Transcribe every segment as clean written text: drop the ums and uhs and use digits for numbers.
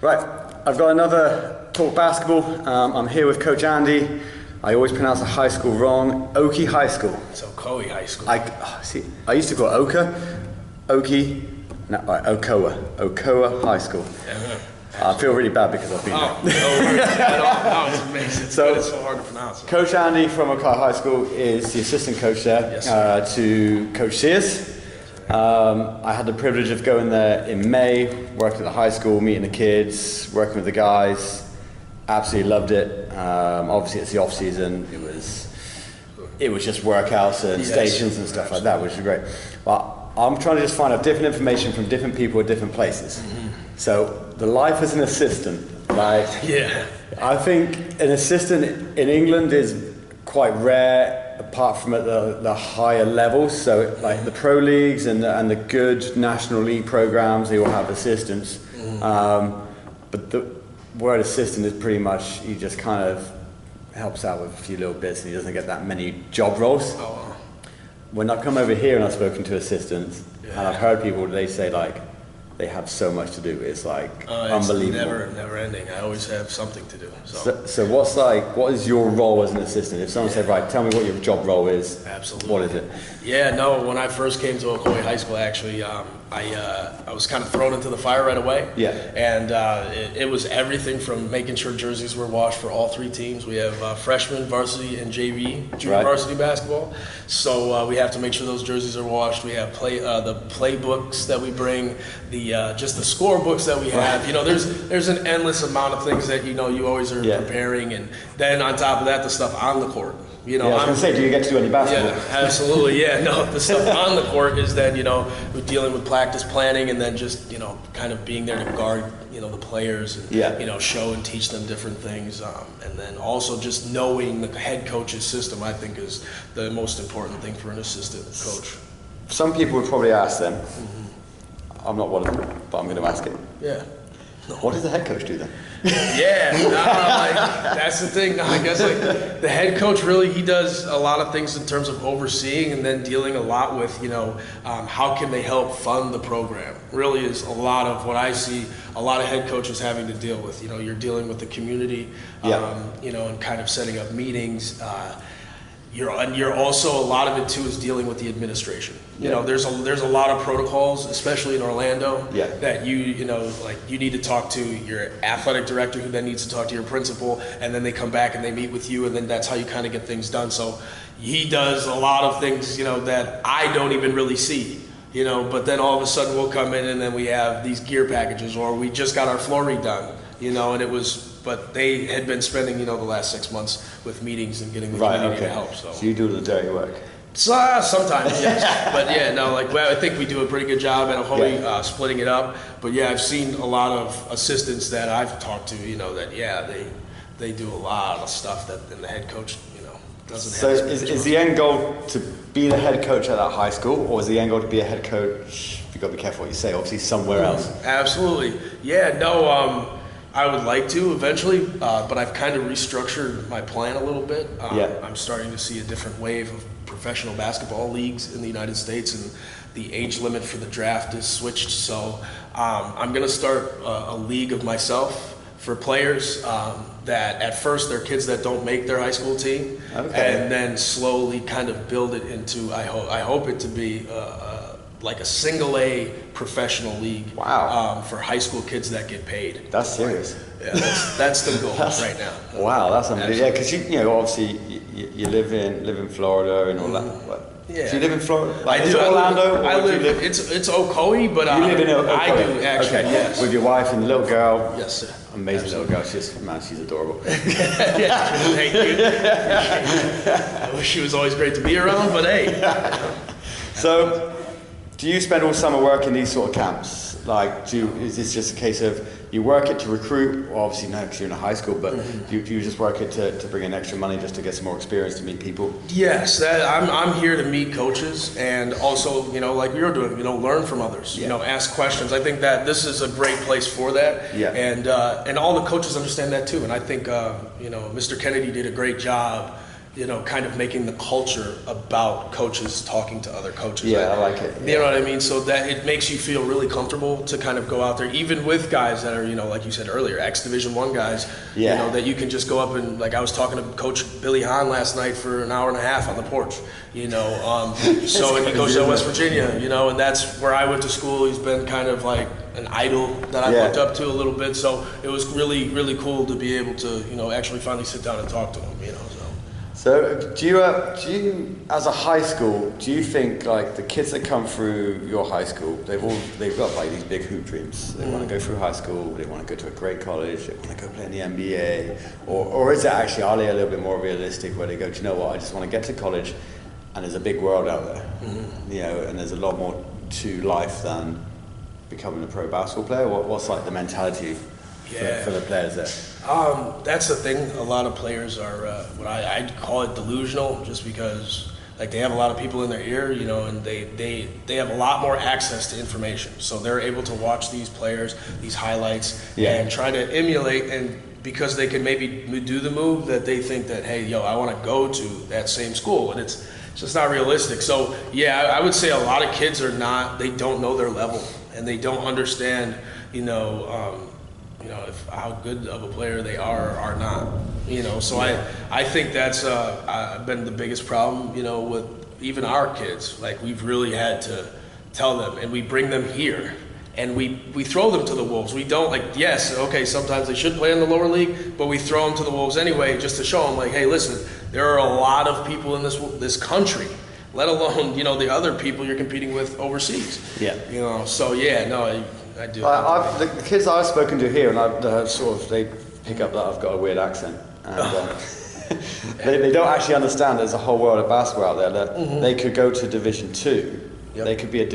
Right, I've got another Talk Basketball. I'm here with Coach Andy. I always pronounce the high school wrong. Ocoee High School. It's Ocoee High School. I used to call it Ocoee, Ocoee High School. Yeah. I feel really bad because I've been there. No, it's amazing. It's so hard to pronounce. Coach Andy from Ocoee High School is the assistant coach there to Coach Sears. I had the privilege of going there in May, working at the high school, meeting the kids, working with the guys. Absolutely loved it. Obviously, it's the off season. It was just workouts and stations and stuff like that, which is great. But I'm trying to just find out different information from different people at different places. Mm-hmm. So the life as an assistant, I think an assistant in England is quite rare, apart from at the higher levels. So like the pro leagues and the good national league programs, they all have assistants. Mm-hmm. But the word assistant is pretty much, he just kind of helps out with a few little bits, and he doesn't get that many job roles. When I come over here and I've spoken to assistants, and I've heard people, they say like they have so much to do. It's like unbelievable. It's never ending. I always have something to do. So what is your role as an assistant? If someone said, right, tell me what your job role is. Absolutely. What is it? Yeah, no, when I first came to Ocoee High School, actually, I was kind of thrown into the fire right away. Yeah. And it was everything from making sure jerseys were washed for all three teams. We have freshman, varsity, and JV, junior varsity basketball. So we have to make sure those jerseys are washed. We have the playbooks that we bring, just the scorebooks that we have. You know, there's an endless amount of things that, you know, you always are preparing. And then on top of that, the stuff on the court. You know, I was going to say, do you get to do any basketball? Yeah, absolutely. Yeah, no, the stuff on the court is then, you know, we're dealing with practice planning and then just, you know, kind of being there to guard, you know, the players and, you know, show and teach them different things. And then also just knowing the head coach's system, I think, is the most important thing for an assistant coach. Some people would probably ask them. I'm not one of them, but I'm going to ask it. Yeah. What does the head coach do then? That's the thing. I guess like the head coach really, he does a lot of things in terms of overseeing and then dealing a lot with, you know, how can they help fund the program. Really is a lot of what I see a lot of head coaches having to deal with. You know, you're dealing with the community, you know, and kind of setting up meetings. You're also, a lot of it too is dealing with the administration. You know, there's a lot of protocols, especially in Orlando, that you know, like you need to talk to your athletic director, who then needs to talk to your principal, and then they come back and they meet with you, and then that's how you kind of get things done. So he does a lot of things, you know, that I don't even really see. You know, but then all of a sudden we'll come in and then we have these gear packages, or we just got our floor redone. You know, and it was. But they had been spending, you know, the last 6 months with meetings and getting the community to help. So you do the dirty work. Sometimes, yes. But yeah, no, like I think we do a pretty good job at Ocoee splitting it up. But yeah, I've seen a lot of assistants that I've talked to, you know, that they do a lot of stuff that the head coach, you know, doesn't have. So is the end goal to be the head coach at that high school, or is the end goal to be a head coach? You've got to be careful what you say. Obviously, somewhere else. Absolutely. Yeah. No. I would like to eventually, but I've kind of restructured my plan a little bit. I'm starting to see a different wave of professional basketball leagues in the United States, and the age limit for the draft is switched. So I'm going to start a league of myself for players that at first they're kids that don't make their high school team, and then slowly kind of build it into, I hope it to be like a single A professional league for high school kids that get paid. That's serious. Yeah, that's the goal right now. Wow, that's amazing. Yeah, because you know, obviously you live in Florida and all that. Yeah. Do you live in Florida? Like, is it Orlando? I live. It's Ocoee, but you live in Ocoee. I do actually. Okay. Yes. With your wife and the little girl. Yes, sir. Amazing little girl. She's adorable. Thank you. I wish she was always great to be around, but hey. So, do you spend all summer working these sort of camps? Like, is this just a case of you work it to recruit? Well, obviously no, because you're in a high school, but do you just work it to bring in extra money just to get some more experience, to meet people? Yes, I'm here to meet coaches and also, you know, like we were doing, you know, learn from others, you know, ask questions. I think that this is a great place for that. Yeah. And all the coaches understand that too. And I think, you know, Mr. Kennedy did a great job kind of making the culture about coaches talking to other coaches. Yeah, I like it. You know what I mean? So that it makes you feel really comfortable to kind of go out there, even with guys that are, like you said earlier, ex-Division I guys, that you can just go up and, like I was talking to Coach Billy Hahn last night for an hour and a half on the porch, so and he goes to West Virginia, and that's where I went to school. He's been kind of like an idol that I looked up to a little bit, so it was really, really cool to be able to, actually finally sit down and talk to him, So do you, as a high school, do you think like the kids that come through your high school, they've got like these big hoop dreams. They want to go through high school, they want to go to a great college, they want to go play in the NBA, or is it actually, are they a little bit more realistic where they go, do you know what, I just want to get to college and there's a big world out there, and there's a lot more to life than becoming a pro basketball player? What's like the mentality for the players there? That's the thing. A lot of players are what I'd call it delusional, just because like they have a lot of people in their ear, and they have a lot more access to information. So they're able to watch these players, these highlights, and try to emulate, and because they can maybe do the move that they think that, hey, I want to go to that same school, and it's just not realistic. So I would say a lot of kids they don't know their level, and they don't understand, if how good of a player they are or are not, So I think that's been the biggest problem, with even our kids. Like we've really had to tell them, and we bring them here, and we throw them to the wolves. We don't sometimes they should play in the lower league, but we throw them to the wolves anyway, just to show them like, hey, listen, there are a lot of people in this country, let alone the other people you're competing with overseas. I do. The kids I've spoken to here, and they pick up that I've got a weird accent, and they don't actually understand there's a whole world of basketball out there that they could go to Division II. Yep. They could be a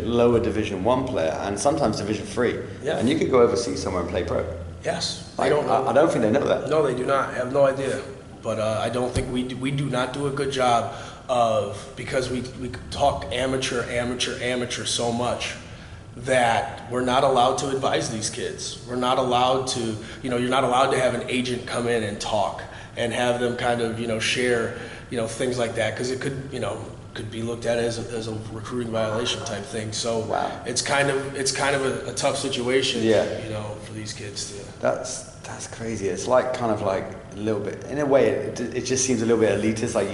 lower Division I player, and sometimes Division III. Yeah. And you could go overseas somewhere and play pro. Yes. I don't think they know that. No, they do not. I have no idea. But I don't think we do not do a good job because we talk amateur so much that we're not allowed to advise these kids. We're not allowed to, you're not allowed to have an agent come in and talk and have them kind of, share, things like that, because it could be looked at as a recruiting violation type thing. So it's kind of a tough situation, for these kids to. That's crazy. It's like kind of like a little bit, in a way, it just seems a little bit elitist. Like,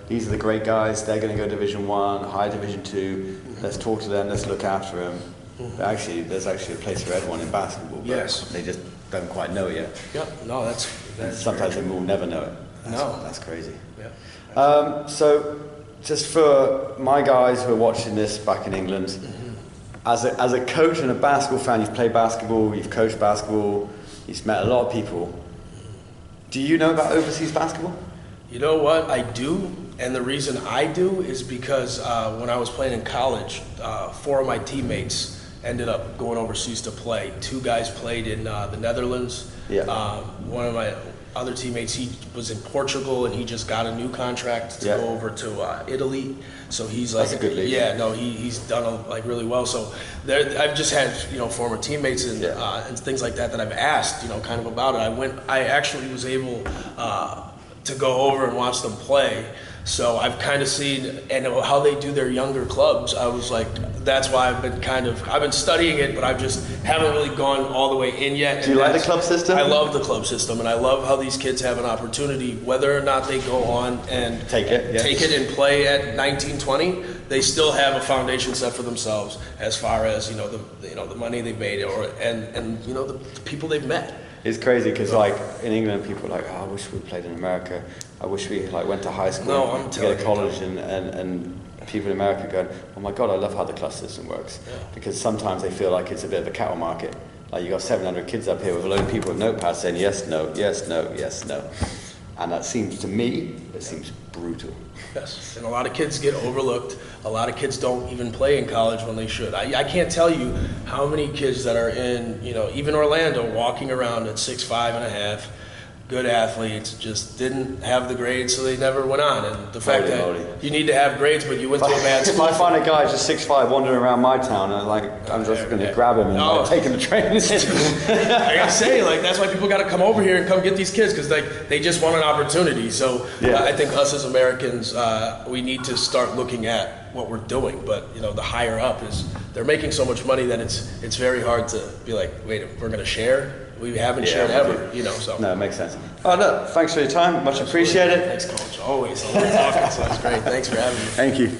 these are the great guys. They're going to go Division I, high Division II. Let's talk to them. Let's look after them. But actually, there's actually a place for everyone in basketball. But yes. They just don't quite know it yet. Yep. No, that's sometimes they will never know it. That's crazy. Yeah. So, just for my guys who are watching this back in England, as a coach and a basketball fan, you've played basketball, you've coached basketball, you've met a lot of people. Do you know about overseas basketball? You know what? I do. And the reason I do is because when I was playing in college, 4 of my teammates ended up going overseas to play. 2 guys played in the Netherlands. Yeah. One of my other teammates, he was in Portugal, and he just got a new contract to go over to Italy. So he's like, that's a good league. Yeah, no, he's done really well. So I've just had former teammates and things like that I've asked kind of about it. I actually was able to go over and watch them play. So I've kind of seen and how they do their younger clubs. I was like, that's why I've been studying it, but I just haven't really gone all the way in yet. Do you like the club system? I love the club system, and I love how these kids have an opportunity, whether or not they go on and take it and play at 19, 20, they still have a foundation set for themselves as far as the money they've made and the people they've met. It's crazy because like in England, people are like, I wish we played in America. I wish we went to high school to get a college, and people in America going, oh my God, I love how the club system works. Yeah. Because sometimes they feel like it's a bit of a cattle market. Like you got 700 kids up here with a load of people with notepads saying yes, no, yes, no, yes, no. And that seems to me, it seems brutal. Yes, and a lot of kids get overlooked. A lot of kids don't even play in college when they should. I can't tell you how many kids that are in, even Orlando, walking around at 6'5.5", good athletes, just didn't have the grades, so they never went on. And the fact that you need to have grades, but you went to a bad school. If I find a guy just 6'5" wandering around my town, I'm just going to grab him and take him to training. Like I say, that's why people got to come over here and come get these kids, because they just want an opportunity. So I think us as Americans, we need to start looking at what we're doing. But the higher up they're making so much money that it's very hard to be like, wait, we're going to share. We haven't shared ever, so. No, it makes sense. Oh, no, thanks for your time. Much appreciated. Thanks, Coach. Always. I love talking, so it's great. Thanks for having me. Thank you.